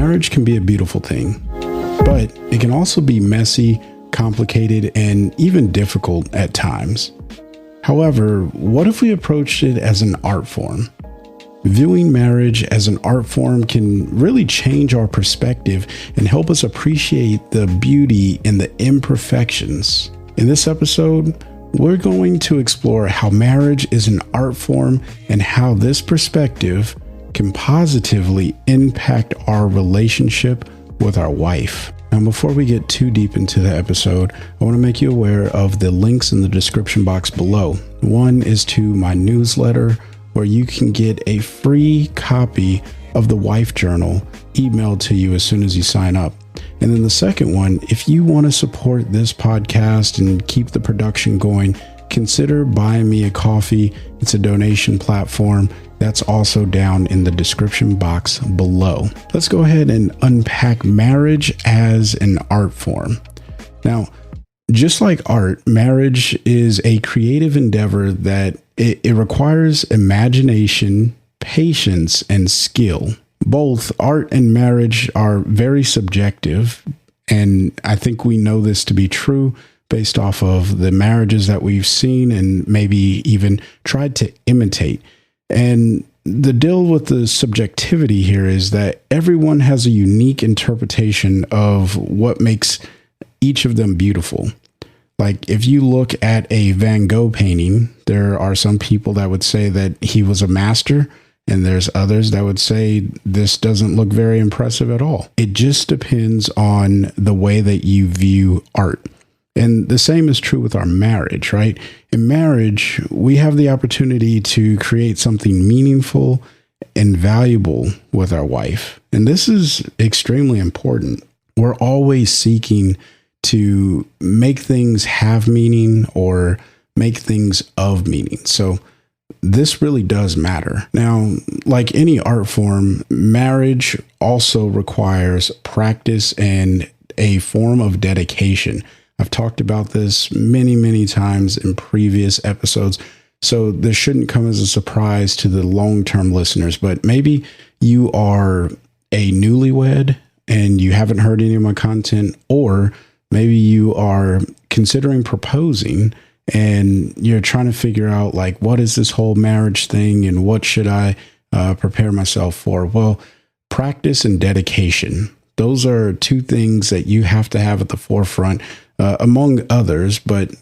Marriage can be a beautiful thing, but it can also be messy, complicated, and even difficult at times. However, what if we approached it as an art form? Viewing marriage as an art form can really change our perspective and help us appreciate the beauty in the imperfections. In this episode, we're going to explore how marriage is an art form and how this perspective can positively impact our relationship with our wife. Now, before we get too deep into the episode, I want to make you aware of the links in the description box below. One is to my newsletter, where you can get a free copy of the Wife Journal emailed to you as soon as you sign up. And then the second one, if you want to support this podcast and keep the production going, consider buying me a coffee. It's a donation platform. That's also down in the description box below. Let's go ahead and unpack marriage as an art form. Now, just like art, marriage is a creative endeavor that it requires imagination, patience, and skill. Both art and marriage are very subjective, and I think we know this to be true based off of the marriages that we've seen and maybe even tried to imitate. And the deal with the subjectivity here is that everyone has a unique interpretation of what makes each of them beautiful. Like if you look at a Van Gogh painting, there are some people that would say that he was a master, and there's others that would say this doesn't look very impressive at all. It just depends on the way that you view art. And the same is true with our marriage, right? In marriage, we have the opportunity to create something meaningful and valuable with our wife. And this is extremely important. We're always seeking to make things have meaning or make things of meaning. So this really does matter. Now, like any art form, marriage also requires practice and a form of dedication. I've talked about this many times in previous episodes, so this shouldn't come as a surprise to the long-term listeners, but maybe you are a newlywed and you haven't heard any of my content, or maybe you are considering proposing and you're trying to figure out, like, what is this whole marriage thing and what should I prepare myself for? Well, practice and dedication. Those are two things that you have to have at the forefront, among others. But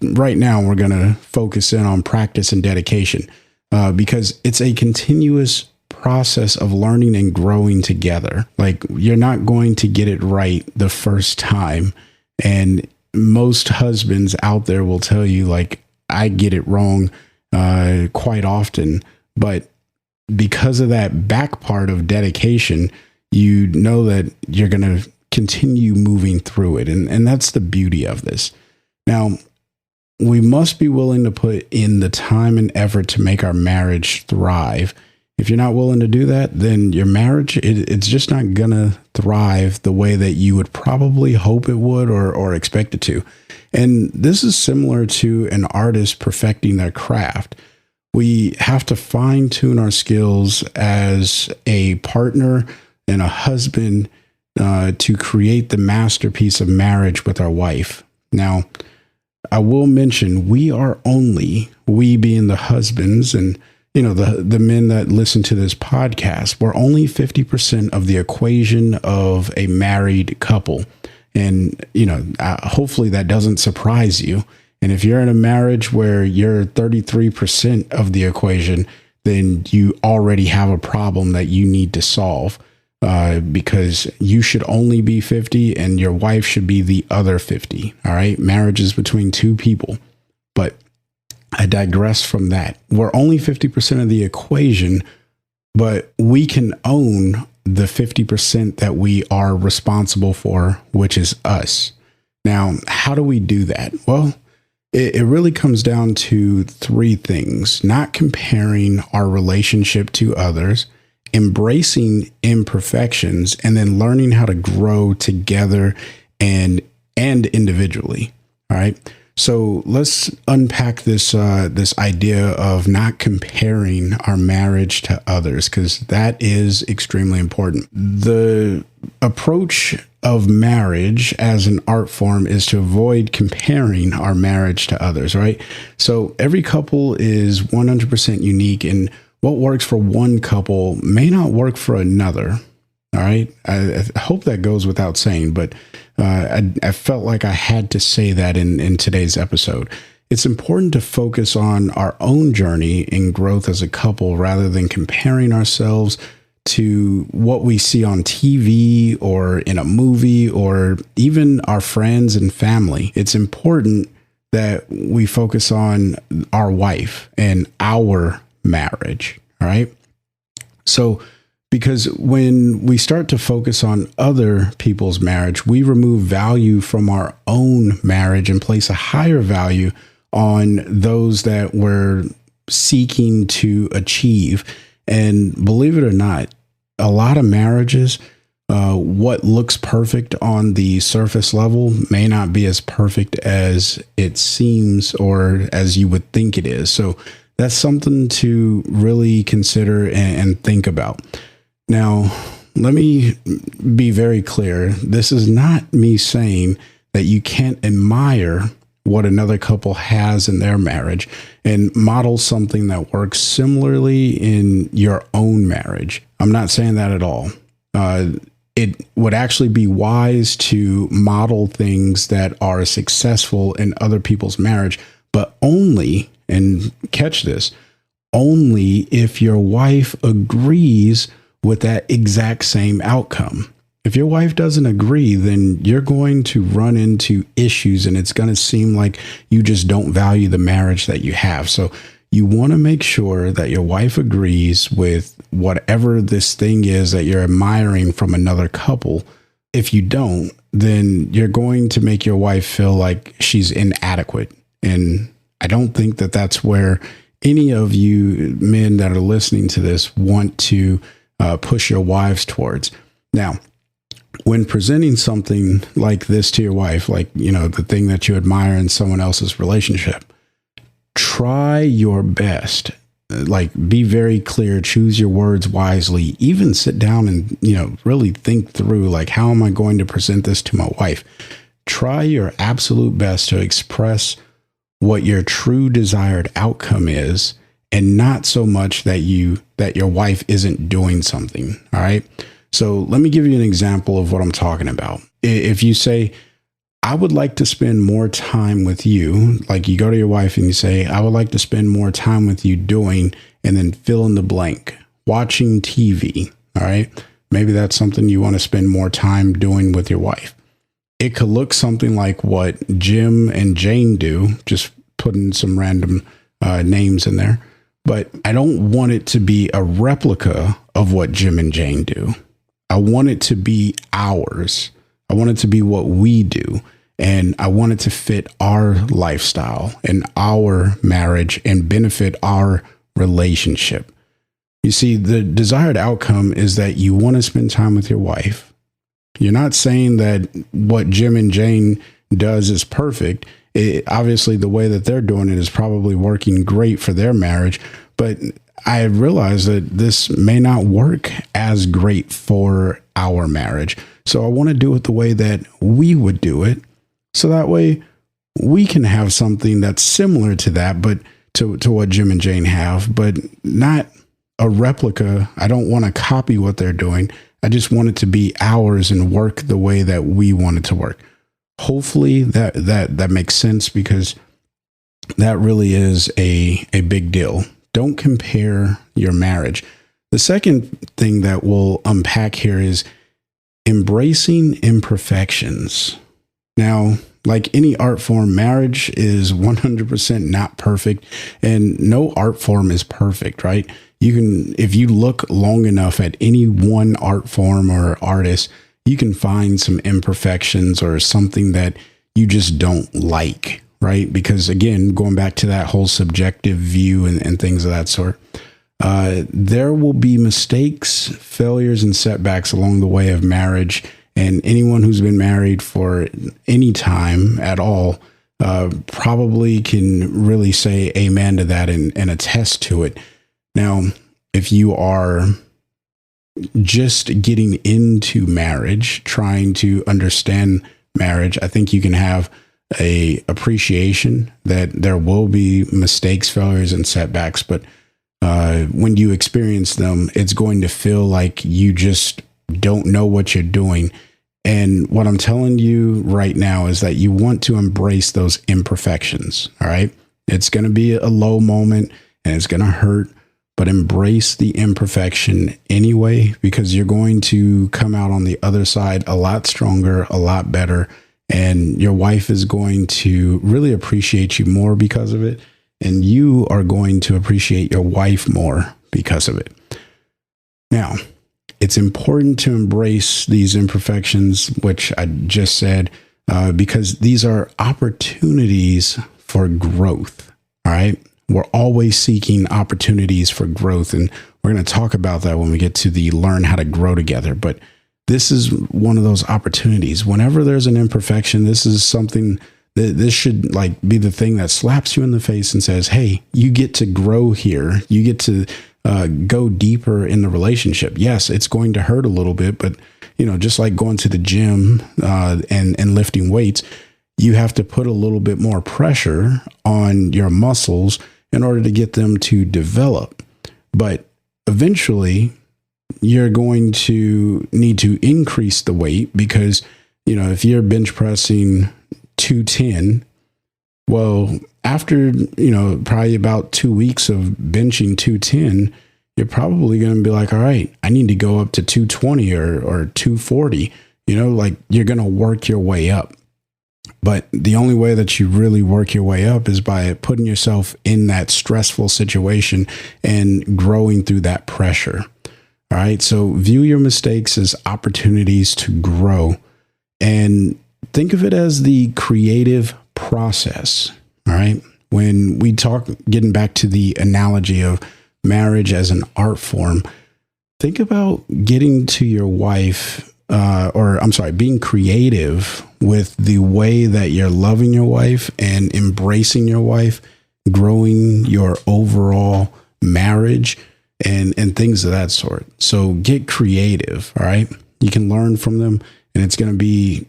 right now we're going to focus in on practice and dedication because it's a continuous process of learning and growing together. Like, you're not going to get it right the first time. And most husbands out there will tell you, like, I get it wrong quite often. But because of that back part of dedication, you know that you're going to continue moving through it. And that's the beauty of this. Now, we must be willing to put in the time and effort to make our marriage thrive. If you're not willing to do that, then your marriage, it's just not going to thrive the way that you would probably hope it would or expect it to. And this is similar to an artist perfecting their craft. We have to fine tune our skills as a partner and a husband to create the masterpiece of marriage with our wife. Now, I will mention we being the husbands and the men that listen to this podcast, we're only 50% of the equation of a married couple. And, hopefully that doesn't surprise you. And if you're in a marriage where you're 33% of the equation, then you already have a problem that you need to solve because you should only be 50 and your wife should be the other 50. All right. Marriage is between two people. But I digress from that. We're only 50% of the equation, but we can own the 50% that we are responsible for, which is us. Now, how do we do that? Well, it really comes down to three things: not comparing our relationship to others, embracing imperfections, and then learning how to grow together and individually. All right. So let's unpack this idea of not comparing our marriage to others, because that is extremely important. The approach of marriage as an art form is to avoid comparing our marriage to others, right? So every couple is 100% unique, and what works for one couple may not work for another. All right. I hope that goes without saying, but I felt like I had to say that in today's episode. It's important to focus on our own journey and growth as a couple rather than comparing ourselves to what we see on TV or in a movie or even our friends and family. It's important that we focus on our wife and our marriage. All right. So, because when we start to focus on other people's marriage, we remove value from our own marriage and place a higher value on those that we're seeking to achieve. And believe it or not, a lot of marriages, what looks perfect on the surface level may not be as perfect as it seems or as you would think it is. So that's something to really consider and think about. Now, let me be very clear. This is not me saying that you can't admire what another couple has in their marriage and model something that works similarly in your own marriage. I'm not saying that at all. It would actually be wise to model things that are successful in other people's marriage, but only, and catch this, only if your wife agrees with that exact same outcome. If your wife doesn't agree, then you're going to run into issues and it's going to seem like you just don't value the marriage that you have. So you want to make sure that your wife agrees with whatever this thing is that you're admiring from another couple. If you don't, then you're going to make your wife feel like she's inadequate. And I don't think that that's where any of you men that are listening to this want to push your wives towards. Now, when presenting something like this to your wife, like, the thing that you admire in someone else's relationship, try your best. Like, be very clear, choose your words wisely, even sit down and, really think through, like, how am I going to present this to my wife? Try your absolute best to express what your true desired outcome is, and not so much that your wife isn't doing something. All right. So let me give you an example of what I'm talking about. If you say, I would like to spend more time with you, like you go to your wife and you say, I would like to spend more time with you doing, and then fill in the blank, watching TV. All right. Maybe that's something you want to spend more time doing with your wife. It could look something like what Jim and Jane do, just putting some random names in there. But I don't want it to be a replica of what Jim and Jane do. I want it to be ours. I want it to be what we do. And I want it to fit our lifestyle and our marriage and benefit our relationship. You see, the desired outcome is that you want to spend time with your wife. You're not saying that what Jim and Jane does is perfect. Obviously, the way that they're doing it is probably working great for their marriage, but I realize that this may not work as great for our marriage. So I want to do it the way that we would do it. So that way we can have something that's similar to that, but to what Jim and Jane have, but not a replica. I don't want to copy what they're doing. I just want it to be ours and work the way that we want it to work. Hopefully that makes sense, because that really is a big deal. Don't compare your marriage. The second thing that we'll unpack here is embracing imperfections. Now, like any art form, marriage is 100% not perfect, and no art form is perfect, right? If you look long enough at any one art form or artist, you can find some imperfections or something that you just don't like, right? Because again, going back to that whole subjective view and things of that sort, there will be mistakes, failures, and setbacks along the way of marriage. And anyone who's been married for any time at all probably can really say amen to that and attest to it. Now, if you are just getting into marriage, trying to understand marriage, I think you can have a appreciation that there will be mistakes, failures, and setbacks. But when you experience them, it's going to feel like you just don't know what you're doing. And what I'm telling you right now is that you want to embrace those imperfections. All right. It's going to be a low moment and it's going to hurt, but embrace the imperfection anyway, because you're going to come out on the other side a lot stronger, a lot better. And your wife is going to really appreciate you more because of it. And you are going to appreciate your wife more because of it. Now, it's important to embrace these imperfections, which I just said, because these are opportunities for growth. All right. We're always seeking opportunities for growth. And we're going to talk about that when we get to the learn how to grow together. But this is one of those opportunities. Whenever there's an imperfection, this is something that this should like be the thing that slaps you in the face and says, hey, you get to grow here. You get to go deeper in the relationship. Yes, it's going to hurt a little bit, but just like going to the gym and lifting weights, you have to put a little bit more pressure on your muscles in order to get them to develop. But eventually, you're going to need to increase the weight because, if you're bench pressing 210, well, after, probably about 2 weeks of benching 210, you're probably going to be like, all right, I need to go up to 220 or 240, like you're going to work your way up. But the only way that you really work your way up is by putting yourself in that stressful situation and growing through that pressure. All right. So view your mistakes as opportunities to grow and think of it as the creative process. All right. When we talk, getting back to the analogy of marriage as an art form, think about getting to your wife, being creative with the way that you're loving your wife and embracing your wife, growing your overall marriage and things of that sort. So get creative. All right. You can learn from them and it's going to be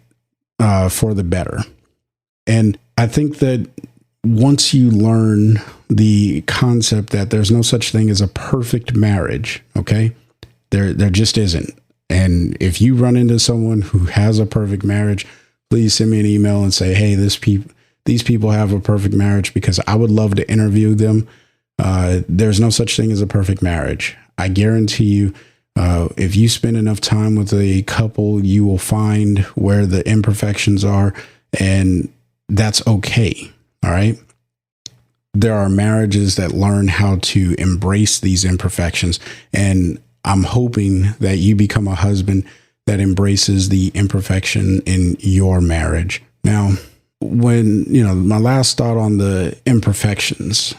for the better. And I think that once you learn the concept that there's no such thing as a perfect marriage, okay, there just isn't. And if you run into someone who has a perfect marriage, please send me an email and say, hey, these people have a perfect marriage, because I would love to interview them. There's no such thing as a perfect marriage. I guarantee you, if you spend enough time with a couple, you will find where the imperfections are, and that's okay. All right. There are marriages that learn how to embrace these imperfections, and I'm hoping that you become a husband that embraces the imperfection in your marriage. Now, when, my last thought on the imperfections,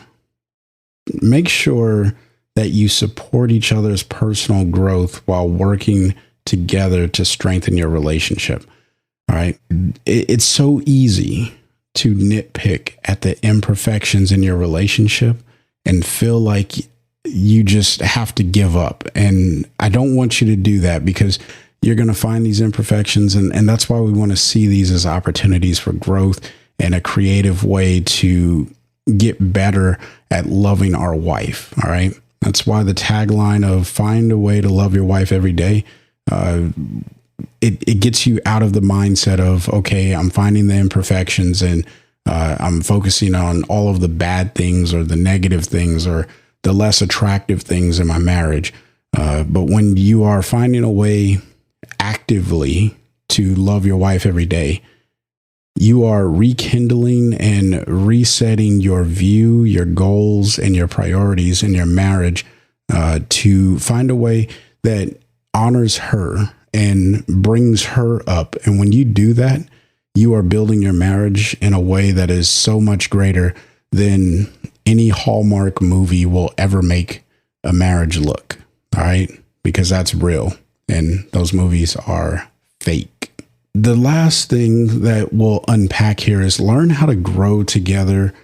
make sure that you support each other's personal growth while working together to strengthen your relationship. All right. It's so easy to nitpick at the imperfections in your relationship and feel like you just have to give up. And I don't want you to do that, because you're going to find these imperfections. And that's why we want to see these as opportunities for growth and a creative way to get better at loving our wife. All right. That's why the tagline of find a way to love your wife every day, it gets you out of the mindset of, okay, I'm finding the imperfections and I'm focusing on all of the bad things or the negative things or the less attractive things in my marriage. But when you are finding a way actively to love your wife every day, you are rekindling and resetting your view, your goals, and your priorities in your marriage to find a way that honors her and brings her up. And when you do that, you are building your marriage in a way that is so much greater than any Hallmark movie will ever make a marriage look. All right. Because that's real. And those movies are fake. the last thing that we'll unpack here is learn how to grow together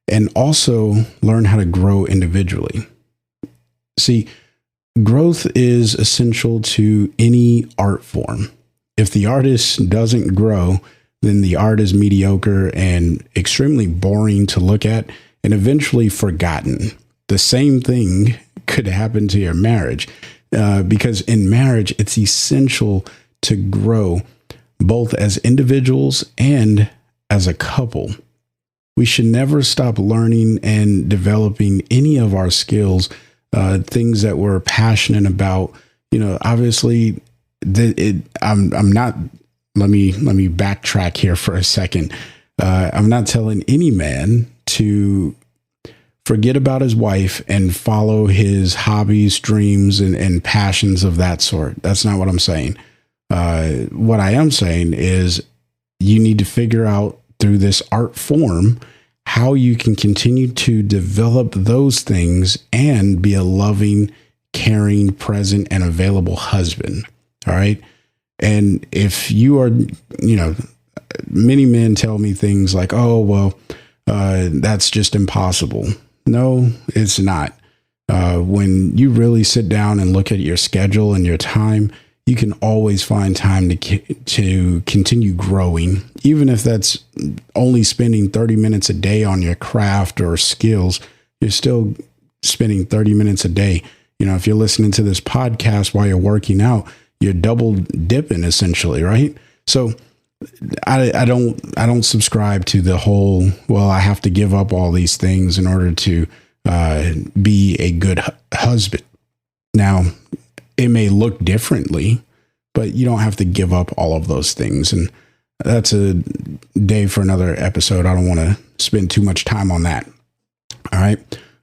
and also learn how to grow individually. See, growth is essential to any art form. If the artist doesn't grow, then the art is mediocre and extremely boring to look at and eventually forgotten. The same thing could happen to your marriage because in marriage, it's essential to grow both as individuals and as a couple. We should never stop learning and developing any of our skills, things that we're passionate about. Obviously, I'm not. Let me backtrack here for a second. I'm not telling any man to forget about his wife and follow his hobbies, dreams, and passions of that sort. That's not what I'm saying. What I am saying is you need to figure out through this art form how you can continue to develop those things and be a loving, caring, present, and available husband. All right. And if you are, many men tell me things like, oh, well, that's just impossible. No, it's not. When you really sit down and look at your schedule and your time, you can always find time to continue growing, even if that's only spending 30 minutes a day on your craft or skills. You're still spending 30 minutes a day. If you're listening to this podcast while you're working out, you're double dipping essentially, right? So I don't subscribe to the whole, well, I have to give up all these things in order to be a good husband. Now, it may look differently, but you don't have to give up all of those things. And that's a day for another episode. I don't want to spend too much time on that. All right.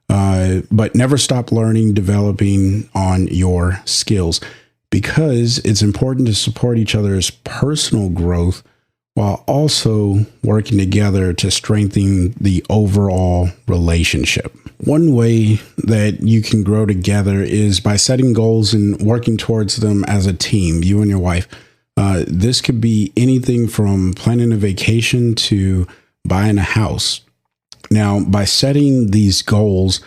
But never stop learning, developing on your skills, because it's important to support each other's personal growth while also working together to strengthen the overall relationship. One way that you can grow together is by setting goals and working towards them as a team, you and your wife. This could be anything from planning a vacation to buying a house. Now, by setting these goals,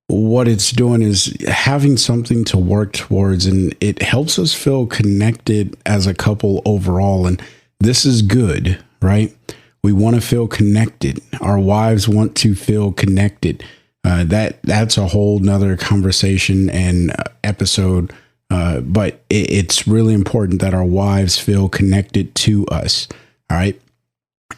what it's doing is having something to work towards, and it helps us feel connected as a couple overall. And this is good, right? We want to feel connected. Our wives want to feel connected. That's a whole nother conversation and episode. But it's really important that our wives feel connected to us. All right.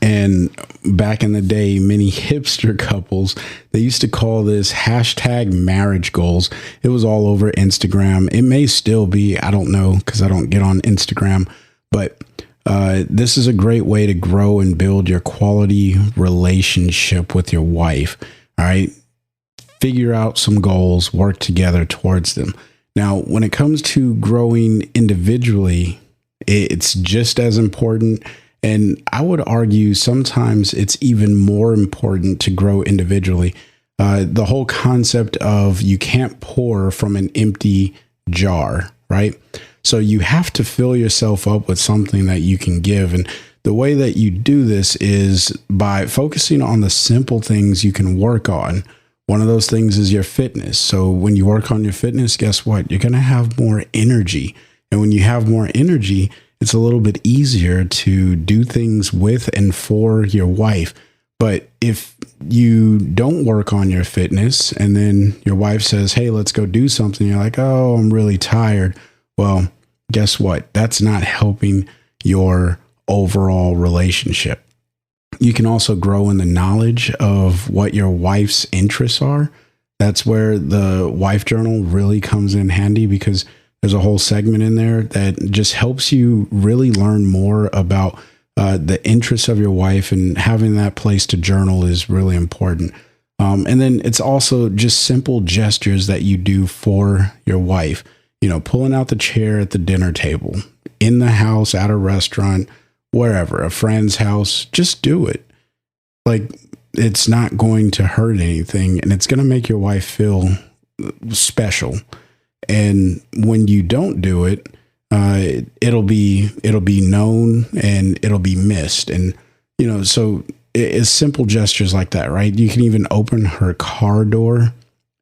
And back in the day, many hipster couples, they used to call this hashtag marriage goals. It was all over Instagram. It may still be, I don't know, because I don't get on Instagram, but this is a great way to grow and build your quality relationship with your wife. All right. Figure out some goals, work together towards them. Now, when it comes to growing individually, it's just as important. And I would argue sometimes it's even more important to grow individually. The whole concept of you can't pour from an empty jar, right? So you have to fill yourself up with something that you can give. And the way that you do this is by focusing on the simple things you can work on. One of those things is your fitness. So when you work on your fitness, guess what? You're going to have more energy. And when you have more energy, it's a little bit easier to do things with and for your wife. But if you don't work on your fitness and then your wife says, hey, let's go do something, you're like, oh, I'm really tired. Well, guess what? That's not helping your overall relationship. You can also grow in the knowledge of what your wife's interests are. That's where the wife journal really comes in handy, because there's a whole segment in there that just helps you really learn more about the interests of your wife, and having that place to journal is really important. And then it's also just simple gestures that you do for your wife. Pulling out the chair at the dinner table, in the house, at a restaurant, wherever, a friend's house, just do it. Like, it's not going to hurt anything, and it's going to make your wife feel special. And when you don't do it, it'll be known and it'll be missed. And, so it's simple gestures like that, right? You can even open her car door,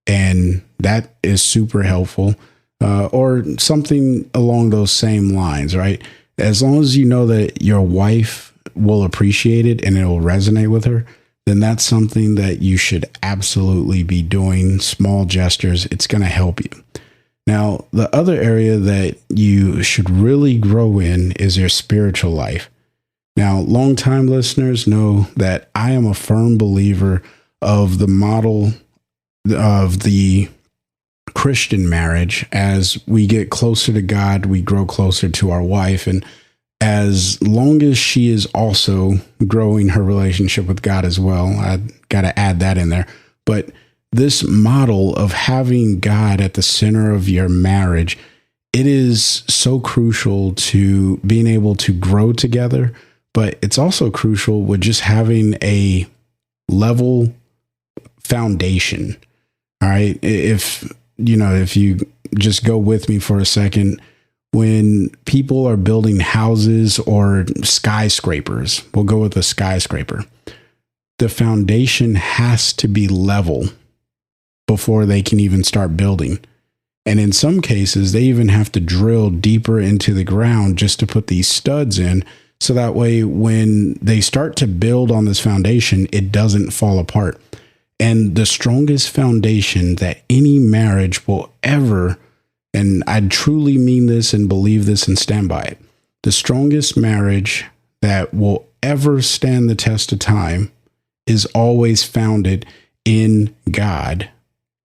and that is super helpful, or something along those same lines, right? As long as you know that your wife will appreciate it and it will resonate with her, then that's something that you should absolutely be doing. Small gestures, it's going to help you. Now, the other area that you should really grow in is your spiritual life. Now, longtime listeners know that I am a firm believer of the model of the Christian marriage. As we get closer to God, we grow closer to our wife. And as long as she is also growing her relationship with God as well, I got to add that in there. But this model of having God at the center of your marriage, it is so crucial to being able to grow together, but it's also crucial with just having a level foundation. All right. If you just go with me for a second, when people are building houses or skyscrapers, we'll go with a skyscraper, the foundation has to be level before they can even start building. And in some cases, they even have to drill deeper into the ground just to put these studs in. So that way, when they start to build on this foundation, it doesn't fall apart. And the strongest foundation that any marriage will ever, and I truly mean this and believe this and stand by it, the strongest marriage that will ever stand the test of time is always founded in God,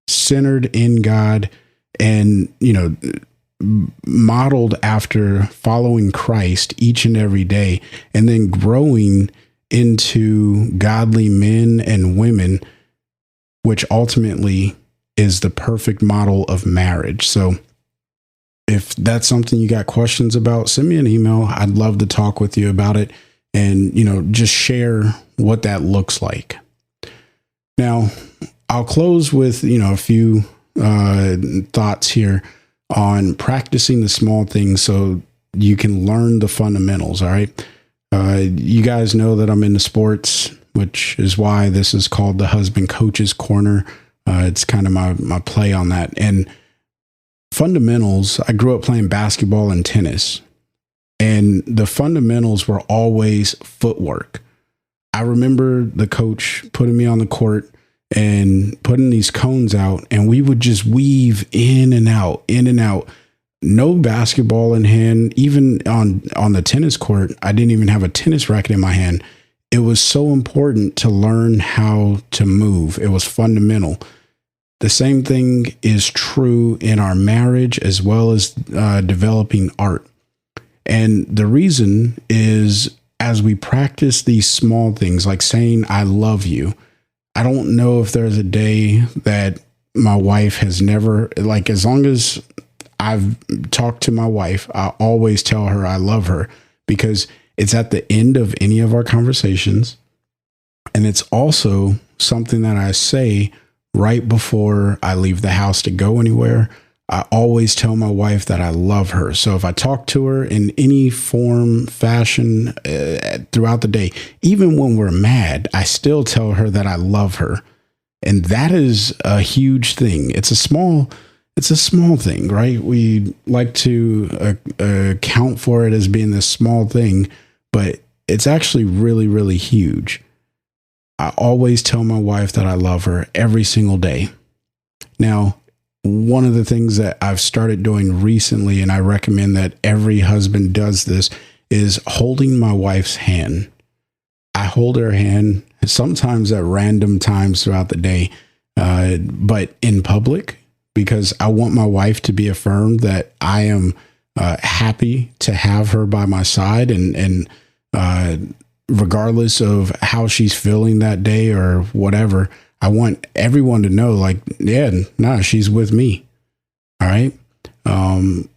centered in God, and, modeled after following Christ each and every day, and then growing into godly men and women, which ultimately is the perfect model of marriage. So if that's something you got questions about, send me an email. I'd love to talk with you about it and, just share what that looks like. Now, I'll close with, a few thoughts here on practicing the small things so you can learn the fundamentals. All right. You guys know that I'm into sports, which is why this is called the Husband Coach's Corner. It's kind of my play on that. And fundamentals, I grew up playing basketball and tennis, and the fundamentals were always footwork. I remember the coach putting me on the court and putting these cones out, and we would just weave in and out, in and out. No basketball in hand. Even on the tennis court, I didn't even have a tennis racket in my hand. It was so important to learn how to move. It was fundamental. The same thing is true in our marriage as well as developing art. And the reason is, as we practice these small things, like saying, I love you, I don't know if there's a day that my wife has never, as long as I've talked to my wife, I always tell her I love her, because it's at the end of any of our conversations. And it's also something that I say right before I leave the house to go anywhere. I always tell my wife that I love her. So if I talk to her in any form, fashion, throughout the day, even when we're mad, I still tell her that I love her. And that is a huge thing. It's a small thing, right? We like to account for it as being this small thing, but it's actually really, really huge. I always tell my wife that I love her every single day. Now, one of the things that I've started doing recently, and I recommend that every husband does this, is holding my wife's hand. I hold her hand sometimes at random times throughout the day, but in public, because I want my wife to be affirmed that I am happy to have her by my side, and regardless of how she's feeling that day or whatever, I want everyone to know, she's with me. All right. And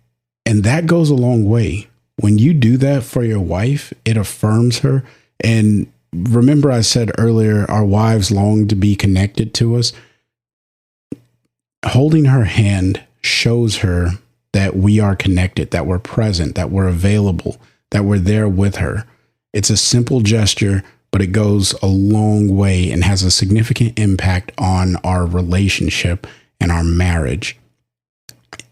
that goes a long way. When you do that for your wife, it affirms her. And remember, I said earlier, our wives long to be connected to us. Holding her hand shows her that we are connected, that we're present, that we're available, that we're there with her. It's a simple gesture, but it goes a long way and has a significant impact on our relationship and our marriage.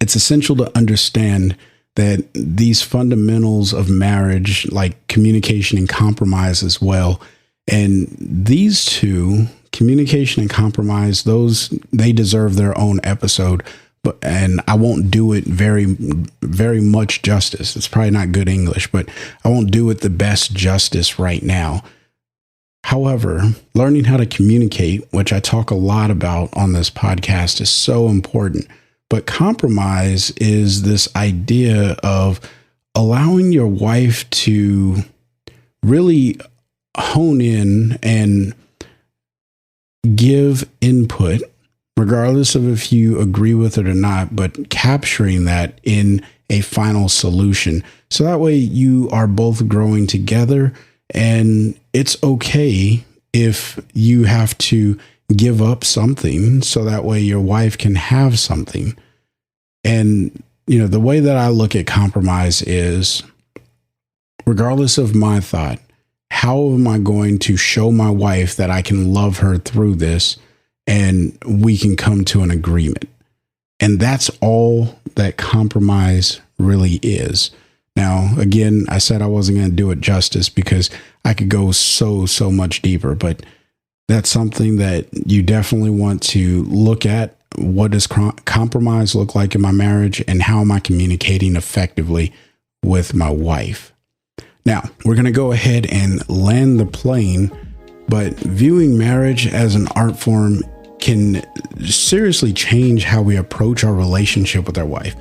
It's essential to understand that these fundamentals of marriage, like communication and compromise as well, and these two, communication and compromise, they deserve their own episode, and I won't do it very much justice. It's probably not good English, but I won't do it the best justice right now. However, learning how to communicate, which I talk a lot about on this podcast, is so important. But compromise is this idea of allowing your wife to really hone in and give input, regardless of if you agree with it or not, but capturing that in a final solution. So that way you are both growing together, and it's okay if you have to give up something so that way your wife can have something. And, the way that I look at compromise is, regardless of my thought, how am I going to show my wife that I can love her through this and we can come to an agreement? And that's all that compromise really is. Now, again, I said I wasn't going to do it justice because I could go so much deeper, but that's something that you definitely want to look at. What does compromise look like in my marriage, and how am I communicating effectively with my wife? Now, we're going to go ahead and land the plane, but viewing marriage as an art form can seriously change how we approach our relationship with our wife.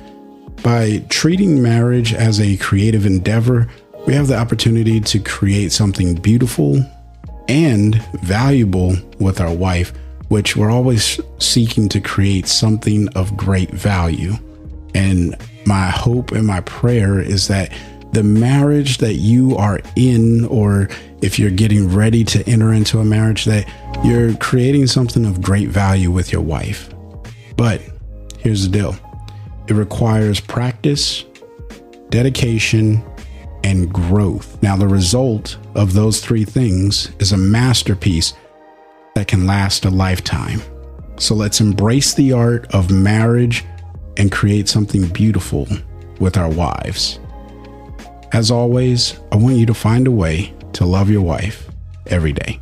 By treating marriage as a creative endeavor, we have the opportunity to create something beautiful and valuable with our wife, which we're always seeking to create something of great value. And my hope and my prayer is that the marriage that you are in, or if you're getting ready to enter into a marriage, that you're creating something of great value with your wife. But here's the deal. It requires practice, dedication, and growth. Now, the result of those three things is a masterpiece that can last a lifetime. So let's embrace the art of marriage and create something beautiful with our wives. As always, I want you to find a way to love your wife every day.